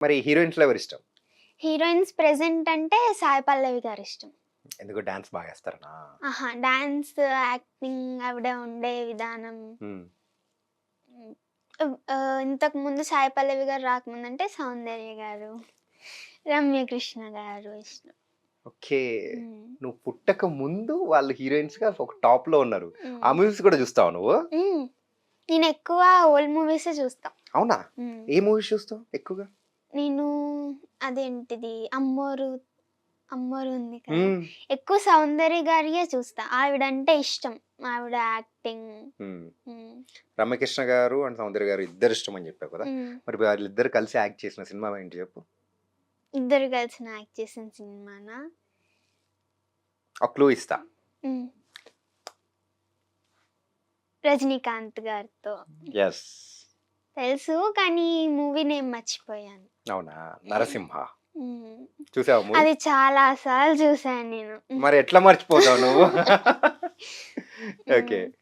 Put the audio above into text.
మరి హీరోయిన్స్‌లో ఎవరిష్టం? Heroines present అంటే సాయి పల్లవి గారిష్టం. ఎందుకు డాన్స్ బాగా ఏస్తారనా? ఆహా! డాన్స్, యాక్టింగ్ ఆవిడ ఉండే విధానం. హ్మ్. హ్మ్. ఇంతకుముందు సాయి పల్లవి గారు రాకముందంటే సౌందర్య గారు, రమ్యకృష్ణ గారు ఇష్టం. ఓకే. హ్మ్. నువ్వు పుట్టక ముందు వాళ్ళు హీరోయిన్స్‌గా ఒక టాప్‌లో ఉన్నారు. ఆ హ్మ్. మూవీస్ కూడా చూస్తావా నువ్వు? హ్మ్. నేనెక్కువ ఓల్డ్ మూవీసే చూస్తా. అవునా? హ్మ్. ఏ మూవీస్ చూస్తావు ఎక్కువగా? నేను అదేంటిది 'అమ్మోరు' 'అమ్మోరు' ఉంది కదా! హ్మ్. ఎక్కువ సౌందర్య గారియ్యే చూస్తా. ఆవిడంటే ఇష్టం. ఆవిడ యాక్టింగ్. హ్మ్. హ్మ్. రమ్యకృష్ణ గారు అండ్ సౌందర్య గారు ఇద్దరు ఇష్టమని చెప్పావు కదా! హ్మ్. మరి వాళ్ళిద్దరు కలిసి యాక్ట్ చేసిన సినిమా ఏంటి చెప్పు? ఇద్దరు కలిసి యాక్ట్ చేసిన సినిమానా? ఒక క్లూ ఇస్తా. హ్మ్. 'రజనీకాంత్' గారితో. యెస్. తెలుసు కానీ మూవీ నేమ్ మర్చిపోయాను. అవునా? 'నరసింహ' హ్మ్. చూసావా మూవీ? అది చాలా సార్లు చూసాను నేను. మరి ఎట్లా మర్చిపోతావు నువ్వు? ఓకే. హ్మ్.